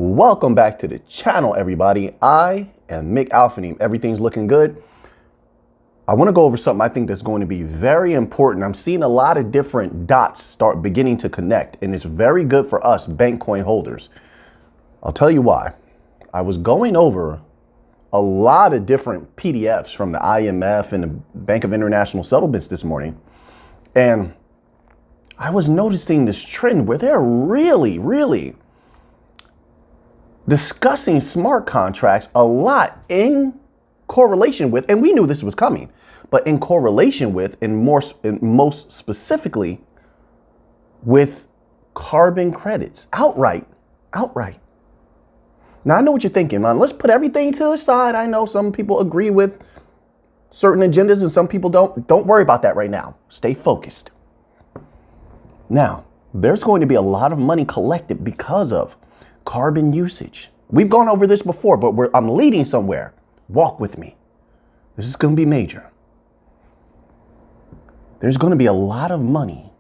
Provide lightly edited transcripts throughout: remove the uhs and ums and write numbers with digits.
Welcome back to the channel, everybody. I am Mick Alphanim. Everything's looking good. I want to go over something I think that's going to be very important. I'm seeing a lot of different dots start beginning to connect, and it's very good for us bank coin holders. I'll tell you why. I was going over a lot of different PDFs from the IMF and the Bank of International Settlements this morning, and I was noticing this trend where they're really discussing smart contracts a lot in correlation with, and we knew this was coming, but in correlation with, and most specifically with carbon credits, outright. Now I know what you're thinking, man. Let's put everything to the side. I know some people agree with certain agendas and some people don't. Don't worry about that right now. Stay focused. Now, there's going to be a lot of money collected because of carbon usage. We've gone over this before, but I'm leading somewhere. Walk with me. This is going to be major. There's going to be a lot of money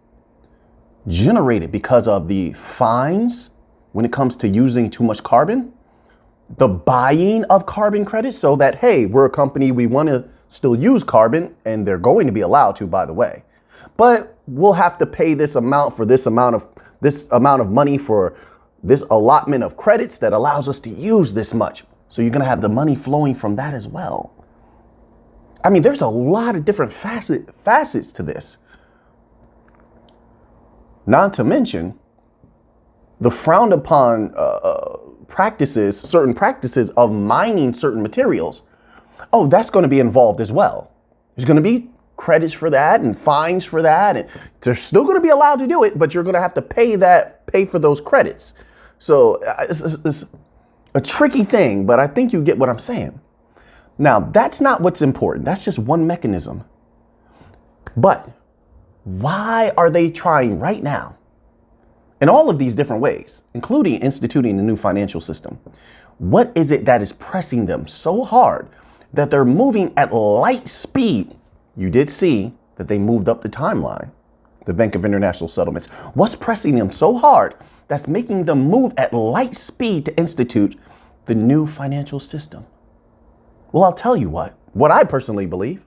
generated because of the fines when it comes to using too much carbon, the buying of carbon credits so that, hey, we're a company, we want to still use carbon, and they're going to be allowed to, by the way. But we'll have to pay this amount for this amount of money for this allotment of credits that allows us to use this much. So you're going to have the money flowing from that as well. I mean, there's a lot of different facets to this. Not to mention the frowned upon certain practices of mining certain materials. Oh, that's going to be involved as well. There's going to be credits for that and fines for that. And they're still going to be allowed to do it, but you're going to have to pay for those credits. So it's a tricky thing, but I think you get what I'm saying. Now, that's not what's important. That's just one mechanism. But why are they trying right now in all of these different ways, including instituting the new financial system? What is it that is pressing them so hard that they're moving at light speed? You did see that they moved up the timeline, the Bank of International Settlements. What's pressing them so hard that's making them move at light speed to institute the new financial system? Well, I'll tell you what I personally believe,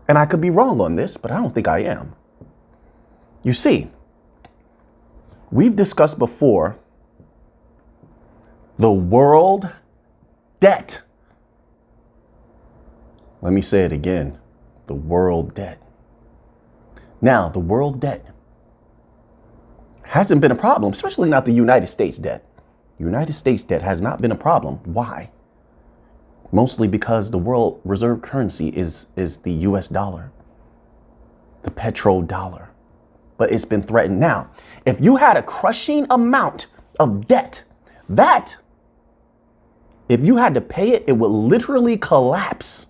and I could be wrong on this, but I don't think I am. You see, we've discussed before the world debt. Let me say it again, the world debt. Now, the world debt hasn't been a problem, especially not the United States debt. United States debt has not been a problem. Why? Mostly because the world reserve currency is the US dollar, the petrodollar. But it's been threatened. Now, if you had a crushing amount of debt, that, if you had to pay it, it would literally collapse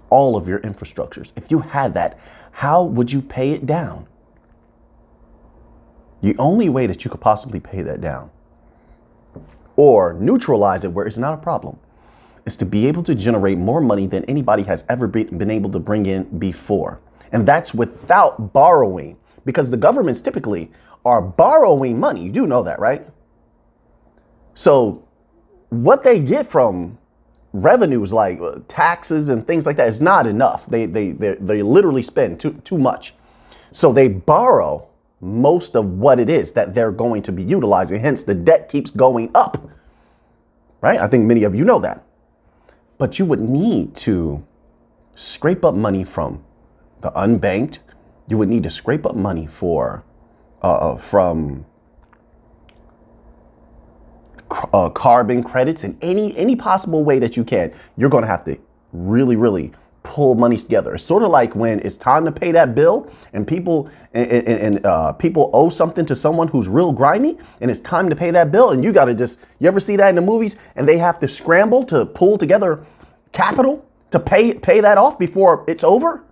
all of your infrastructures. If you had that, how would you pay it down? The only way that you could possibly pay that down or neutralize it where it's not a problem is to be able to generate more money than anybody has ever been able to bring in before. And that's without borrowing, because the governments typically are borrowing money. You do know that, right? So what they get from revenues like taxes and things like that is not enough. They literally spend too much. So they borrow most of what it is that they're going to be utilizing. Hence, the debt keeps going up, right? I think many of you know that. But you would need to scrape up money from the unbanked. You would need to scrape up money from carbon credits in any possible way that you can. You're going to have to really pull monies together. It's sort of like when it's time to pay that bill and people owe something to someone who's real grimy, and it's time to pay that bill, and you got to you ever see that in the movies, and they have to scramble to pull together capital to pay that off before it's over?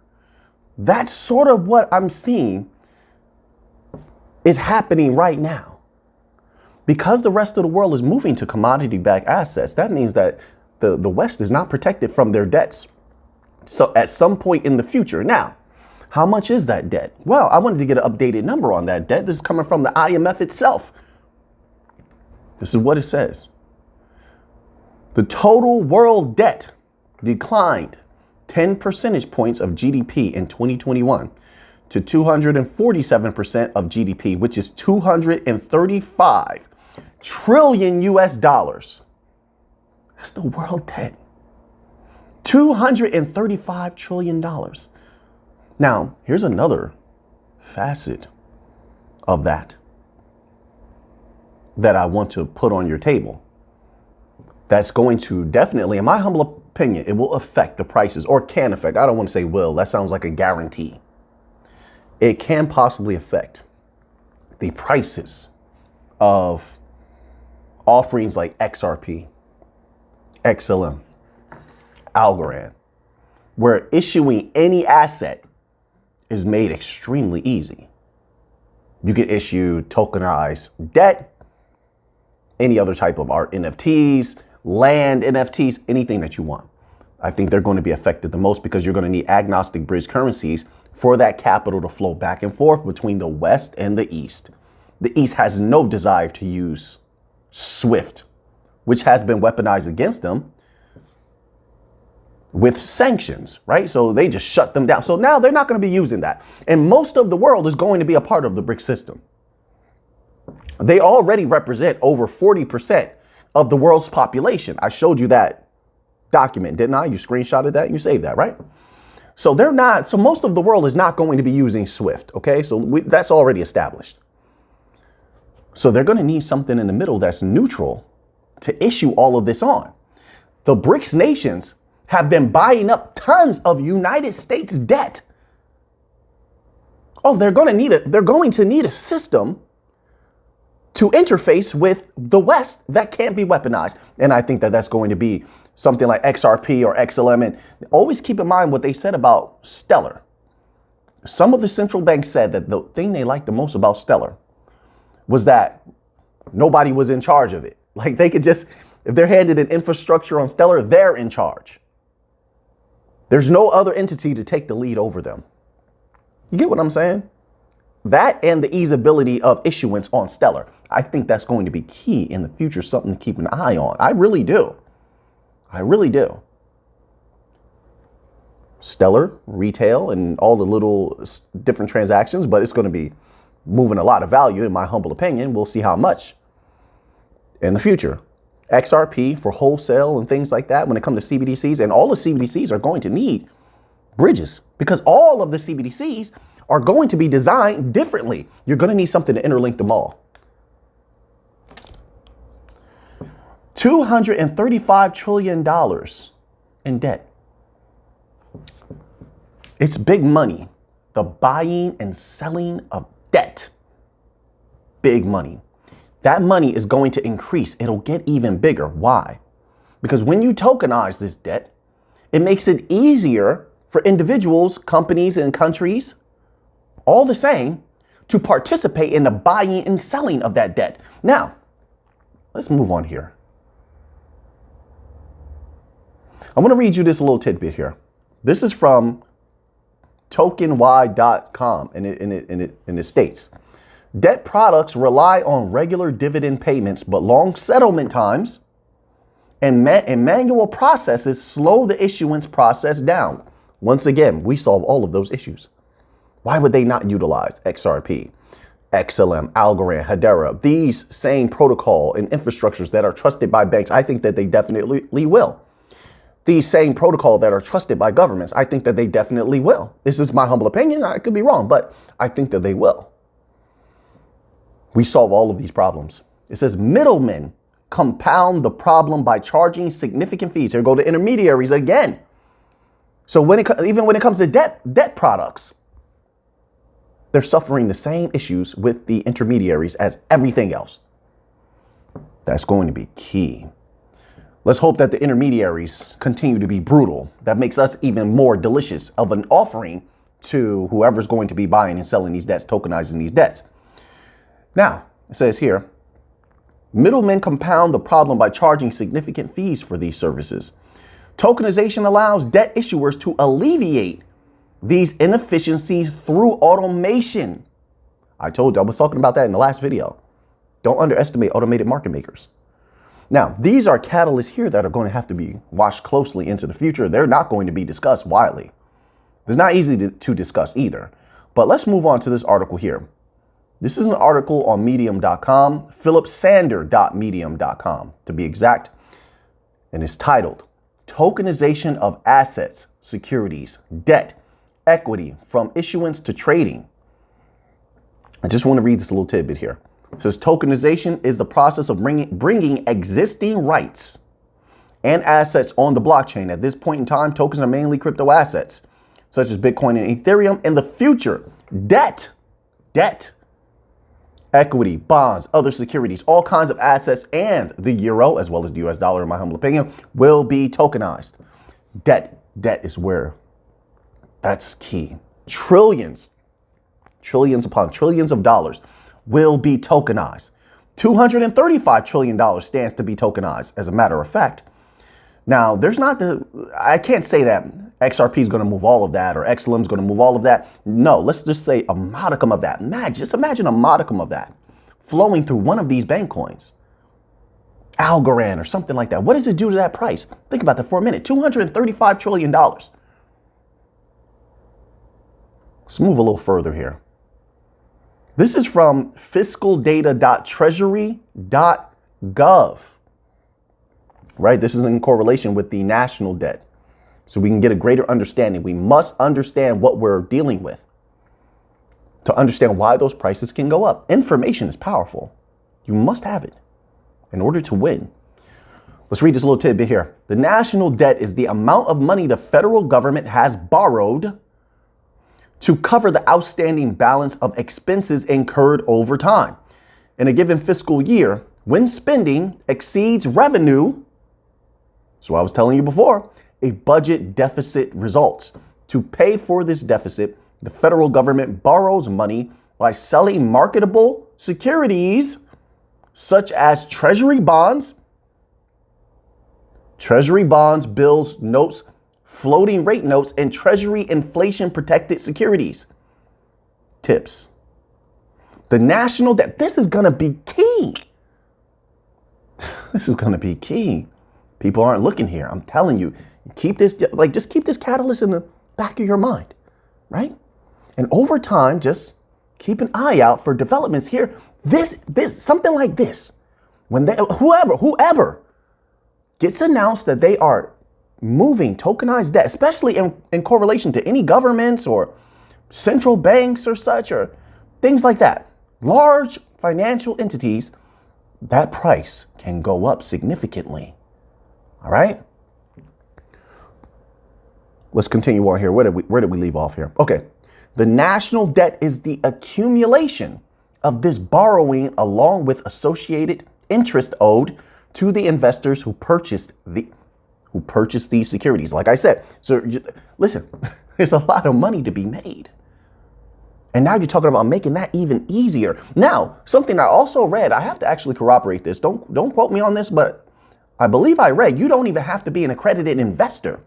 That's sort of what I'm seeing is happening right now. Because the rest of the world is moving to commodity-backed assets, that means that the West is not protected from their debts. So at some point in the future. Now, how much is that debt? Well, I wanted to get an updated number on that debt. This is coming from the IMF itself. This is what it says. The total world debt declined 10 percentage points of GDP in 2021 to 247% of GDP, which is 235 trillion US dollars. That's the world debt. $235 trillion. Now, here's another facet of that I want to put on your table. That's going to definitely, in my humble opinion, it will affect the prices, or can affect. I don't want to say will. That sounds like a guarantee. It can possibly affect the prices of offerings like XRP, XLM, Algorand, where issuing any asset is made extremely easy. You can issue tokenized debt, any other type of art NFTs, land NFTs, anything that you want. I think they're going to be affected the most because you're going to need agnostic bridge currencies for that capital to flow back and forth between the West and the East. The East has no desire to use SWIFT, which has been weaponized against them with sanctions, right? So they just shut them down. So now they're not going to be using that. And most of the world is going to be a part of the BRICS system. They already represent over 40% of the world's population. I showed you that document, didn't I? You screenshotted that and you saved that, right? So they're not, so most of the world is not going to be using SWIFT, okay? So that's already established. So they're going to need something in the middle that's neutral to issue all of this on. The BRICS nations have been buying up tons of United States debt. Oh, they're going to need a system to interface with the West that can't be weaponized. And I think that that's going to be something like XRP or XLM. And always keep in mind what they said about Stellar. Some of the central banks said that the thing they liked the most about Stellar was that nobody was in charge of it. Like they could just, if they're handed an infrastructure on Stellar, they're in charge. There's no other entity to take the lead over them. You get what I'm saying? That and the easeability of issuance on Stellar. I think that's going to be key in the future, something to keep an eye on. I really do. I really do. Stellar, retail, and all the little different transactions, but it's going to be moving a lot of value, in my humble opinion. We'll see how much in the future. XRP for wholesale and things like that when it comes to CBDCs, and all the CBDCs are going to need bridges because all of the CBDCs are going to be designed differently. You're going to need something to interlink them all. $235 trillion in debt. It's big money. The buying and selling of debt. Big money. That money is going to increase. It'll get even bigger. Why? Because when you tokenize this debt, it makes it easier for individuals, companies, and countries, all the same, to participate in the buying and selling of that debt. Now, let's move on here. I'm going to read you this little tidbit here. This is from tokenY.com, and it states, debt products rely on regular dividend payments, but long settlement times and manual processes slow the issuance process down. Once again, we solve all of those issues. Why would they not utilize XRP, XLM, Algorand, Hedera, these same protocol and infrastructures that are trusted by banks? I think that they definitely will. These same protocol that are trusted by governments, I think that they definitely will. This is my humble opinion. I could be wrong, but I think that they will. We solve all of these problems. It says middlemen compound the problem by charging significant fees. Here go the intermediaries again. So even when it comes to debt products, they're suffering the same issues with the intermediaries as everything else. That's going to be key. Let's hope that the intermediaries continue to be brutal. That makes us even more delicious of an offering to whoever's going to be buying and selling these debts, tokenizing these debts. Now, it says here, middlemen compound the problem by charging significant fees for these services. Tokenization allows debt issuers to alleviate these inefficiencies through automation. I told you, I was talking about that in the last video. Don't underestimate automated market makers. Now, these are catalysts here that are going to have to be watched closely into the future. They're not going to be discussed widely. It's not easy to discuss either. But let's move on to this article here. This is an article on medium.com, philipsander.medium.com to be exact. And it's titled, Tokenization of Assets, Securities, Debt, Equity from Issuance to Trading. I just want to read this little tidbit here. It says tokenization is the process of bringing existing rights and assets on the blockchain. At this point in time, tokens are mainly crypto assets, such as Bitcoin and Ethereum. In the future, debt, equity, bonds, other securities, all kinds of assets, and the euro, as well as the US dollar, in my humble opinion, will be tokenized. Debt is where that's key. Trillions upon trillions of dollars will be tokenized. $235 trillion stands to be tokenized, as a matter of fact. Now, I can't say that XRP is going to move all of that or XLM is going to move all of that. No, let's just say a modicum of that. Just imagine a modicum of that flowing through one of these bank coins. Algorand or something like that. What does it do to that price? Think about that for a minute. $235 trillion. Let's move a little further here. This is from fiscaldata.treasury.gov. Right? This is in correlation with the national debt. So we can get a greater understanding. We must understand what we're dealing with to understand why those prices can go up. Information is powerful. You must have it in order to win. Let's read this little tidbit here. The national debt is the amount of money the federal government has borrowed to cover the outstanding balance of expenses incurred over time. In a given fiscal year, when spending exceeds revenue, so I was telling you before, a budget deficit results. To pay for this deficit, the federal government borrows money by selling marketable securities such as treasury bonds, bills, notes, floating rate notes, and treasury inflation protected securities. Tips. The national debt, this is going to be key. This is going to be key. People aren't looking here. I'm telling you, just keep this catalyst in the back of your mind, right? And over time, just keep an eye out for developments here. This, something like this, when whoever gets announced that they are moving tokenized debt, especially in correlation to any governments or central banks or such, or things like that, large financial entities, that price can go up significantly. All right. Let's continue on here. Where did we leave off here? Okay. The national debt is the accumulation of this borrowing along with associated interest owed to the investors who purchased these securities. Like I said, so listen, there's a lot of money to be made. And now you're talking about making that even easier. Now, something I also read, I have to actually corroborate this. Don't quote me on this, but I believe I read you don't even have to be an accredited investor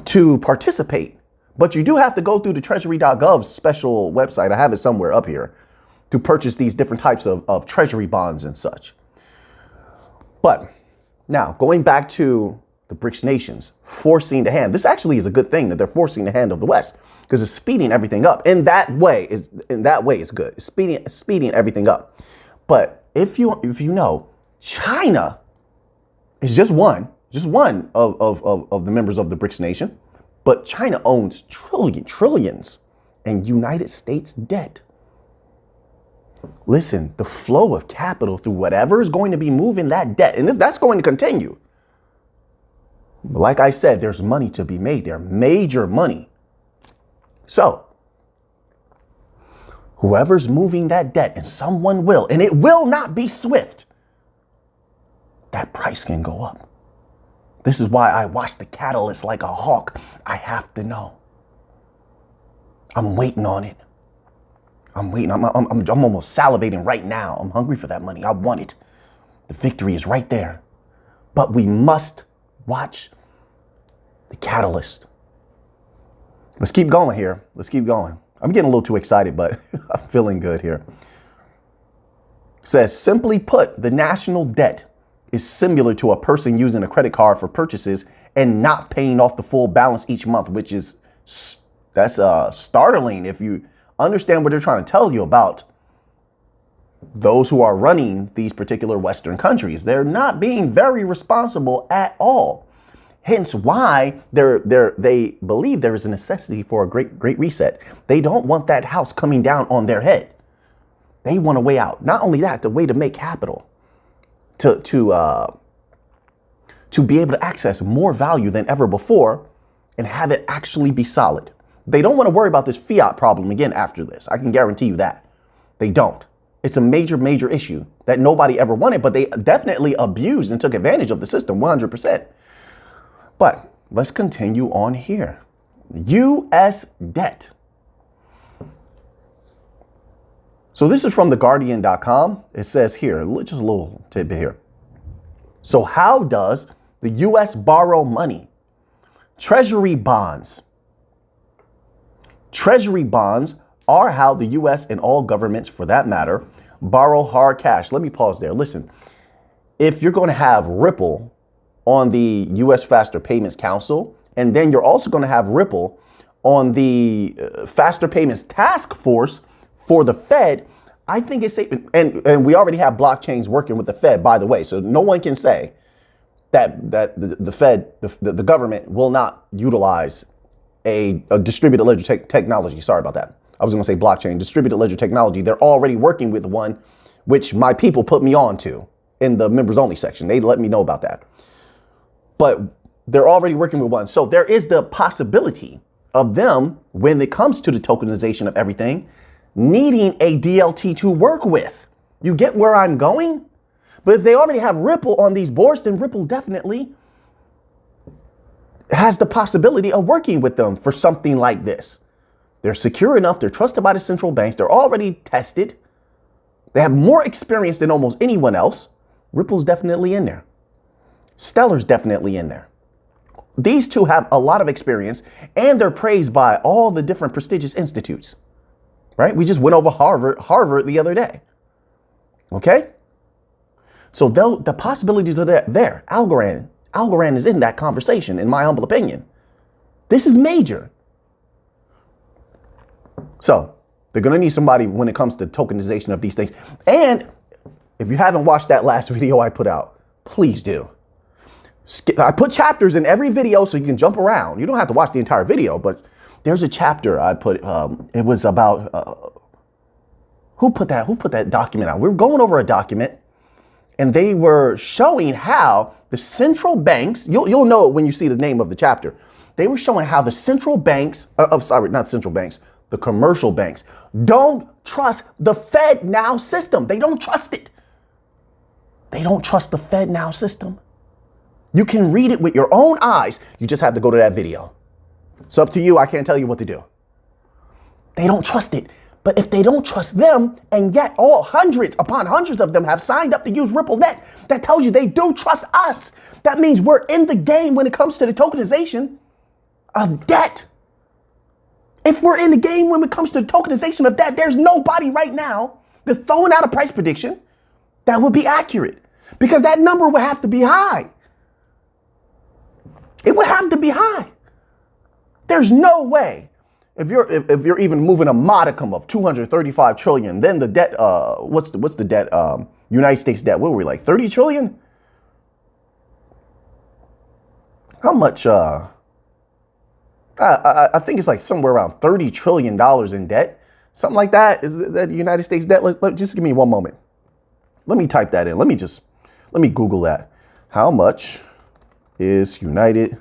to participate, but you do have to go through the treasury.gov special website. I have it somewhere up here to purchase these different types of treasury bonds and such. But now going back to the BRICS nations forcing the hand, this actually is a good thing that they're forcing the hand of the West because it's speeding everything up. In that way, it's good. It's speeding everything up. But if you know, China is just one of the members of the BRICS nation, but China owns trillions in United States debt. Listen, the flow of capital through whatever is going to be moving that debt, and that's going to continue. Like I said, there's money to be made there, major money. So whoever's moving that debt, and someone will, and it will not be swift, that price can go up. This is why I watch the catalyst like a hawk. I have to know. I'm waiting on it. I'm waiting. I'm almost salivating right now. I'm hungry for that money. I want it. The victory is right there. But we must watch the catalyst. Let's keep going here. Let's keep going. I'm getting a little too excited, but I'm feeling good here. Says, simply put, the national debt is similar to a person using a credit card for purchases and not paying off the full balance each month, which is that's startling if you understand what they're trying to tell you about those who are running these particular Western countries. They're not being very responsible at all. Hence why they believe there is a necessity for a great reset. They don't want that house coming down on their head. They want a way out. Not only that, the way to make capital, to be able to access more value than ever before and have it actually be solid. They don't want to worry about this fiat problem again after this. I can guarantee you that. They don't. It's a major, major issue that nobody ever wanted, but they definitely abused and took advantage of the system 100%. But let's continue on here. U.S. debt. So this is from theguardian.com. It says here, just a little tidbit here. So how does the U.S. borrow money? Treasury bonds. Treasury bonds are how the U.S. and all governments, for that matter, borrow hard cash. Let me pause there. Listen, if you're going to have Ripple on the U.S. Faster Payments Council, and then you're also going to have Ripple on the Faster Payments Task Force for the Fed, I think it's safe. And we already have blockchains working with the Fed, by the way. So no one can say that the Fed, the government will not utilize a distributed ledger technology. Sorry about that. I was going to say blockchain, distributed ledger technology. They're already working with one, which my people put me on to in the members only section. They let me know about that. But they're already working with one. So there is the possibility of them, when it comes to the tokenization of everything, needing a DLT to work with. You get where I'm going? But if they already have Ripple on these boards, then Ripple definitely has the possibility of working with them for something like this. They're secure enough. They're trusted by the central banks. They're already tested. They have more experience than almost anyone else. Ripple's definitely in there. Stellar's definitely in there. These two have a lot of experience, and they're praised by all the different prestigious institutes, right? We just went over Harvard the other day. Okay? So the possibilities are there. Algorand is in that conversation, in my humble opinion. This is major. So they're going to need somebody when it comes to tokenization of these things. And if you haven't watched that last video I put out, please do. I put chapters in every video so you can jump around. You don't have to watch the entire video, but there's a chapter I put. It was about who put that document out? We were going over a document, and they were showing how the central banks. You'll know it when you see the name of the chapter. They were showing how the central banks. Not central banks. The commercial banks don't trust the Fed now system. They don't trust it. They don't trust the Fed now system. You can read it with your own eyes. You just have to go to that video. It's up to you. I can't tell you what to do. They don't trust it. But if they don't trust them, and yet all hundreds upon hundreds of them have signed up to use RippleNet, that tells you they do trust us. That means we're in the game when it comes to the tokenization of debt. If we're in the game when it comes to the tokenization of debt, there's nobody right now that's throwing out a price prediction that would be accurate, because that number would have to be high. It would have to be high. There's no way. If you're even moving a modicum of 235 trillion, then the debt, what's the debt? United States debt, what were we, like 30 trillion? How much? I think it's like somewhere around $30 trillion in debt. Something like that. Is that the United States debt? Just give me one moment. Let me type that in. Let me Google that. How much is United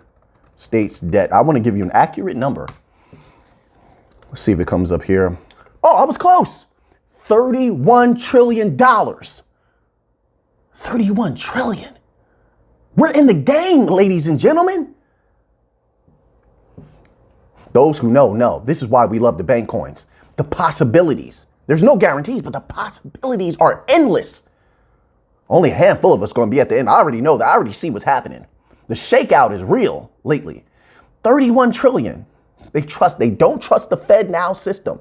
States debt? I want to give you an accurate number. Let's see if it comes up here. Oh, I was close. $31 trillion. 31 trillion. We're in the game, ladies and gentlemen. Those who know. This is why we love the bank coins. The possibilities. There's no guarantees, but the possibilities are endless. Only a handful of us going to be at the end. I already know that. I already see what's happening. The shakeout is real lately. 31 trillion. They don't trust the Fed now system.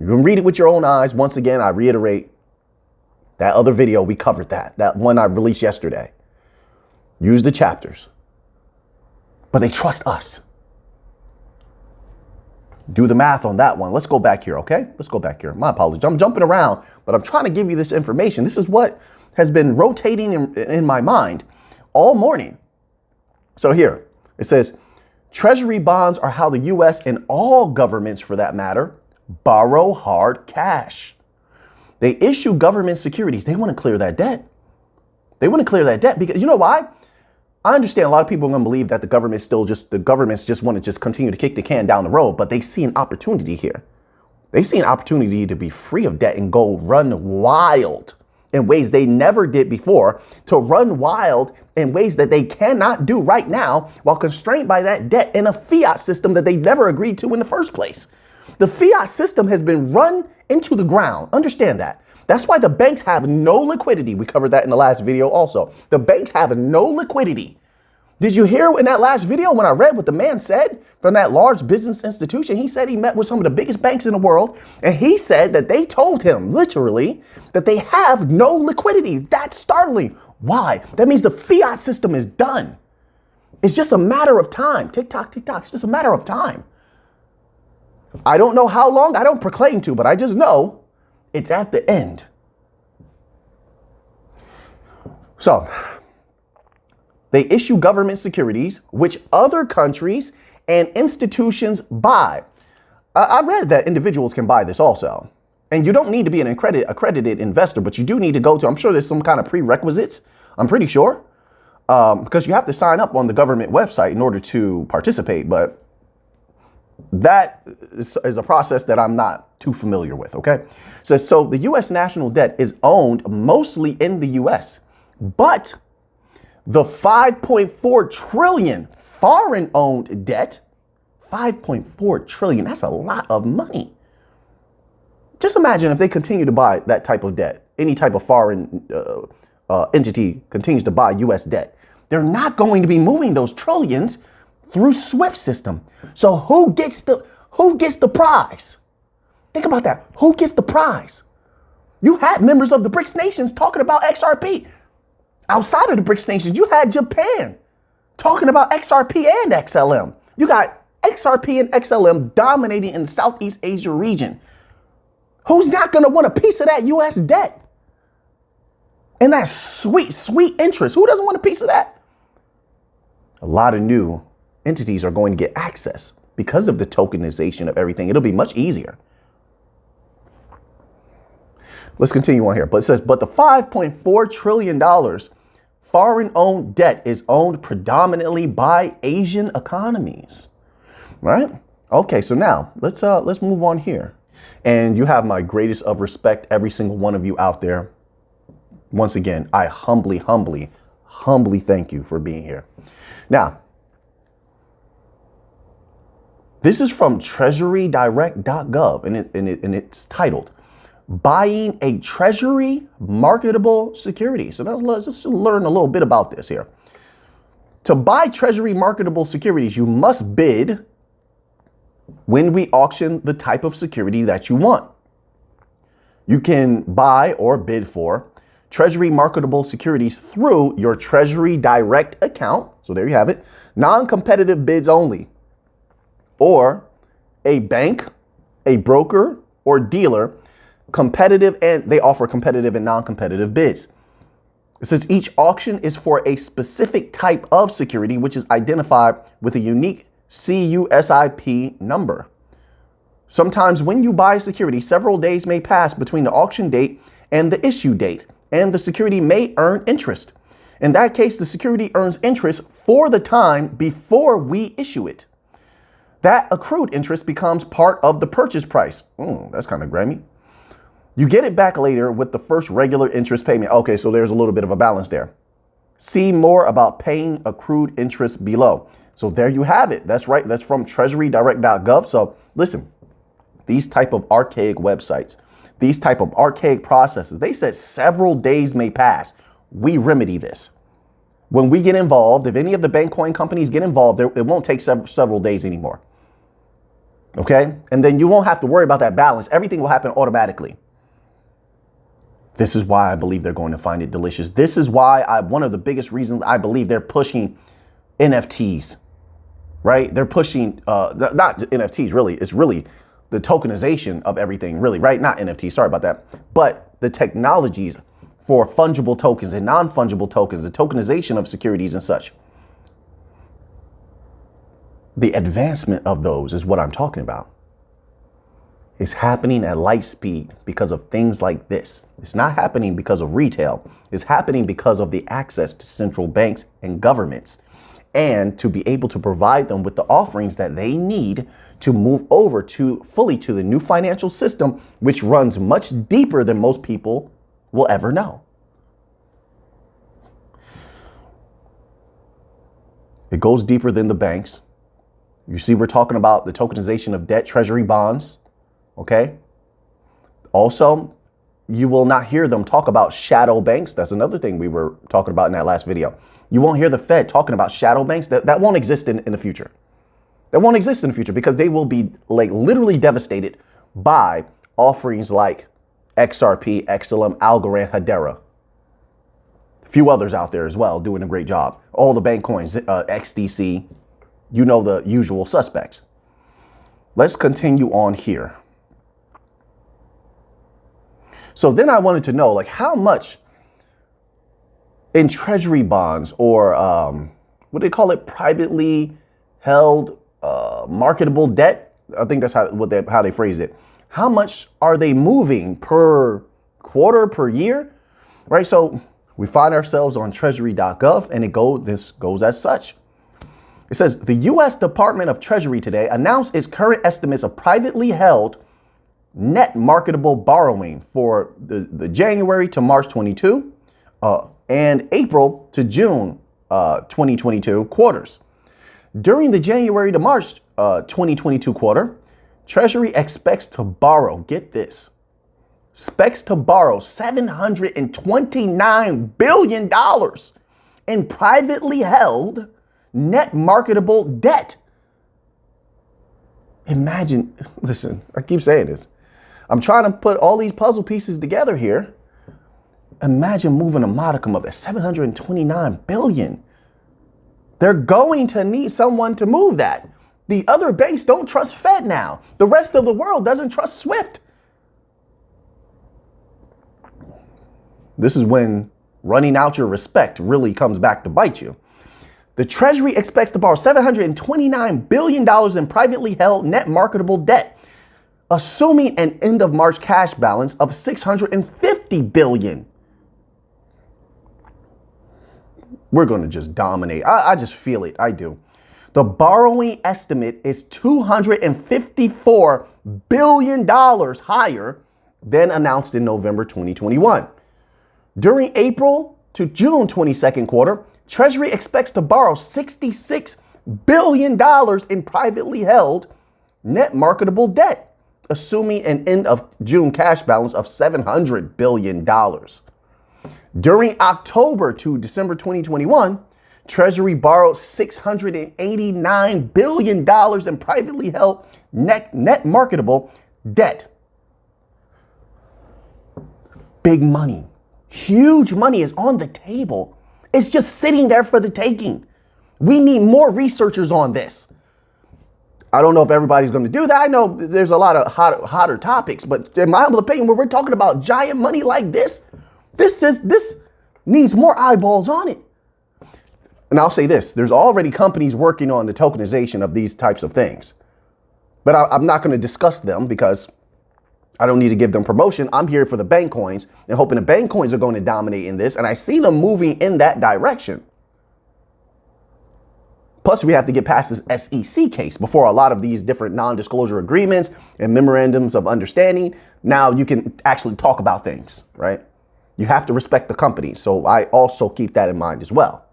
You can read it with your own eyes. Once again, I reiterate, That other video, we covered that. That one I released yesterday. Use the chapters. But they trust us. Do the math on that one. Let's go back here, okay? Let's go back here. My apologies. I'm jumping around, but I'm trying to give you this information. This is what has been rotating in my mind all morning. So here, it says, Treasury bonds are how the U.S. and all governments, for that matter, borrow hard cash. They issue government securities. They want to clear that debt. They want to clear that debt because you know why? I understand a lot of people are going to believe that the governments just want to just continue to kick the can down the road, but they see an opportunity here. They see an opportunity to be free of debt and go run wild in ways they never did before, to run wild in ways that they cannot do right now while constrained by that debt in a fiat system that they never agreed to in the first place. The fiat system has been run into the ground. Understand that. That's why the banks have no liquidity. We covered that in the last video also. The banks have no liquidity. Did you hear in that last video when I read what the man said from that large business institution? He said he met with some of the biggest banks in the world, and he said that they told him literally that they have no liquidity. That's startling. Why? That means the fiat system is done. It's just a matter of time. Tick tock, tick tock. It's just a matter of time. I don't know how long. I don't proclaim to, but I just know it's at the end. So they issue government securities, which other countries and institutions buy. I read that individuals can buy this also. And you don't need to be an accredited investor, but you do need to go to, I'm sure there's some kind of prerequisites. I'm pretty sure, because you have to sign up on the government website in order to participate. But that is a process that I'm not too familiar with. OK, so the U.S. national debt is owned mostly in the U.S., but the 5.4 trillion foreign owned debt, 5.4 trillion, that's a lot of money. Just imagine if they continue to buy that type of debt, any type of foreign entity continues to buy U.S. debt. They're not going to be moving those trillions through SWIFT system. So who gets the prize? Think about that. Who gets the prize? You had members of the BRICS nations talking about XRP. Outside of the BRICS nations, you had Japan talking about XRP and XLM. You got XRP and XLM dominating in the Southeast Asia region. Who's not going to want a piece of that U.S. debt? And that sweet, sweet interest. Who doesn't want a piece of that? A lot of new entities are going to get access because of the tokenization of everything. It'll be much easier. Let's continue on here. But it says, but the $5.4 trillion foreign-owned debt is owned predominantly by Asian economies, right? Okay, so now let's move on here. And you have my greatest of respect, every single one of you out there. Once again, I humbly thank you for being here. Now, this is from treasurydirect.gov, and it's titled, Buying a Treasury Marketable Security. So now let's just learn a little bit about this here. To buy Treasury marketable securities, you must bid when we auction the type of security that you want. You can buy or bid for Treasury marketable securities through your Treasury Direct account. So there you have it. Non-competitive bids only. Or a bank, a broker, or dealer, competitive, and they offer competitive and non-competitive bids. It says each auction is for a specific type of security, which is identified with a unique CUSIP number. Sometimes when you buy a security, several days may pass between the auction date and the issue date, and the security may earn interest. In that case, the security earns interest for the time before we issue it. That accrued interest becomes part of the purchase price. That's kind of grimy. You get it back later with the first regular interest payment. Okay, so there's a little bit of a balance there. See more about paying accrued interest below. So there you have it. That's right. That's from treasurydirect.gov. So listen, these type of archaic websites, these type of archaic processes, they said several days may pass. We remedy this. When we get involved, if any of the bank coin companies get involved, it won't take several days anymore. Okay. And then you won't have to worry about that balance. Everything will happen automatically. This is why I believe they're going to find it delicious. This is why one of the biggest reasons I believe they're pushing NFTs, right? They're pushing, not NFTs really, it's really the tokenization of everything really, right? Not NFTs, sorry about that. But the technologies for fungible tokens and non-fungible tokens, the tokenization of securities and such. The advancement of those is what I'm talking about. It's happening at light speed because of things like this. It's not happening because of retail. It's happening because of the access to central banks and governments, and to be able to provide them with the offerings that they need to move over to fully to the new financial system, which runs much deeper than most people will ever know. It goes deeper than the banks. You see, we're talking about the tokenization of debt, treasury bonds. OK. Also, you will not hear them talk about shadow banks. That's another thing we were talking about in that last video. You won't hear the Fed talking about shadow banks. That won't exist in the future. That won't exist in the future because they will be like literally devastated by offerings like XRP, XLM, Algorand, Hedera. A few others out there as well doing a great job. All the bank coins, XDC, you know, the usual suspects. Let's continue on here. So then I wanted to know, like, how much in treasury bonds or what do they call it? Privately held marketable debt. I think that's how they phrased it. How much are they moving per quarter, per year? Right. So we find ourselves on treasury.gov and this goes as such. It says the U.S. Department of Treasury today announced its current estimates of privately held net marketable borrowing for the January to March 22 and April to June 2022 quarters. During the January to March 2022 quarter, Treasury expects to borrow, get this, expects to borrow $729 billion in privately held net marketable debt. Imagine, listen, I keep saying this. I'm trying to put all these puzzle pieces together here. Imagine moving a modicum of that $729 billion. They're going to need someone to move that. The other banks don't trust Fed now. The rest of the world doesn't trust SWIFT. This is when running out your respect really comes back to bite you. The Treasury expects to borrow $729 billion in privately held net marketable debt, assuming an end of March cash balance of $650 billion. We're going to just dominate. I just feel it. I do. The borrowing estimate is $254 billion higher than announced in November 2021. During April to June 22nd quarter, Treasury expects to borrow $66 billion in privately held net marketable debt, assuming an end of June cash balance of $700 billion. During October to December 2021, Treasury borrowed $689 billion in privately held net marketable debt. Big money, huge money is on the table. It's just sitting there for the taking. We need more researchers on this. I don't know if everybody's going to do that. I know there's a lot of hotter topics, but in my humble opinion, when we're talking about giant money like this needs more eyeballs on it. And I'll say this, there's already companies working on the tokenization of these types of things, but I'm not going to discuss them because I don't need to give them promotion. I'm here for the bank coins and hoping the bank coins are going to dominate in this. And I see them moving in that direction. Plus, we have to get past this SEC case before a lot of these different non-disclosure agreements and memorandums of understanding. Now you can actually talk about things, right? You have to respect the company. So I also keep that in mind as well.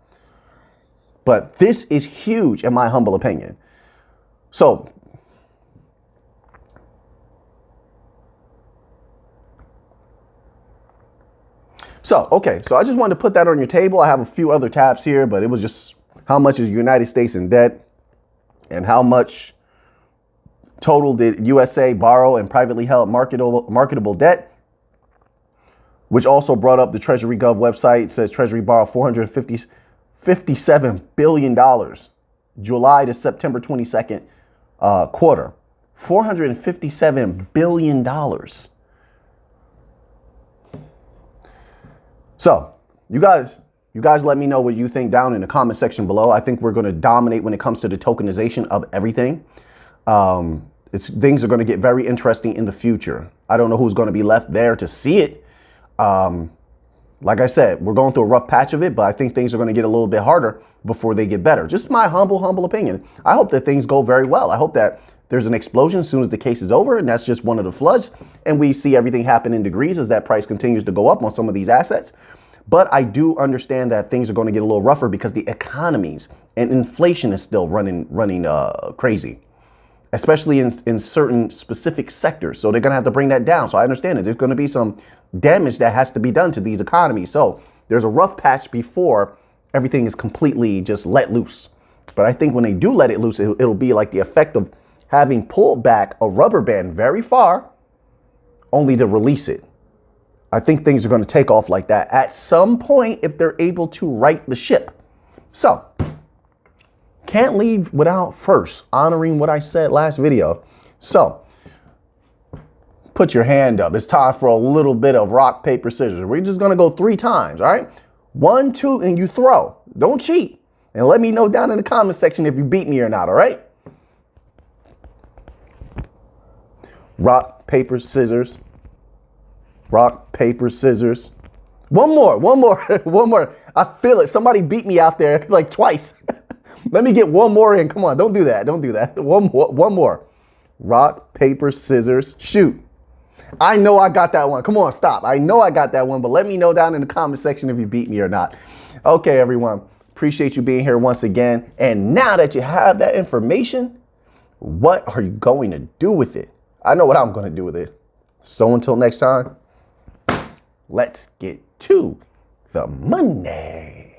But this is huge in my humble opinion. So okay, so I just wanted to put that on your table. I have a few other tabs here, but it was just how much is United States in debt and how much total did USA borrow in privately held marketable debt. which also brought up the Treasury Gov website. It says Treasury borrowed $457 billion, July to September 22nd quarter. $457 billion. So you guys let me know what you think down in the comment section below. I think we're going to dominate when it comes to the tokenization of everything. Things are going to get very interesting in the future. I don't know who's going to be left there to see it. Like I said, we're going through a rough patch of it, but I think things are going to get a little bit harder before they get better. Just my humble opinion. I hope that things go very well. I hope that there's an explosion as soon as the case is over, and that's just one of the floods. And we see everything happen in degrees as that price continues to go up on some of these assets. But I do understand that things are going to get a little rougher because the economies and inflation is still running crazy, especially in certain specific sectors. So they're going to have to bring that down. So I understand it. There's going to be some damage that has to be done to these economies. So there's a rough patch before everything is completely just let loose. But I think when they do let it loose, it'll be like the effect of having pulled back a rubber band very far, only to release it. I think things are going to take off like that at some point if they're able to right the ship. So can't leave without first honoring what I said last video. So put your hand up. It's time for a little bit of rock, paper, scissors. We're just going to go 3 times. All right. 1, 2, and you throw. Don't cheat. And let me know down in the comment section if you beat me or not. All right. Rock, paper, scissors. Rock, paper, scissors. One more. One more. I feel it. Somebody beat me out there like twice. Let me get one more in. Come on. Don't do that. Don't do that. One more. Rock, paper, scissors. Shoot. I know I got that one. Come on, stop. I know I got that one, but let me know down in the comment section if you beat me or not. Okay, everyone. Appreciate you being here once again. And now that you have that information, what are you going to do with it? I know what I'm going to do with it. So until next time, let's get to the money.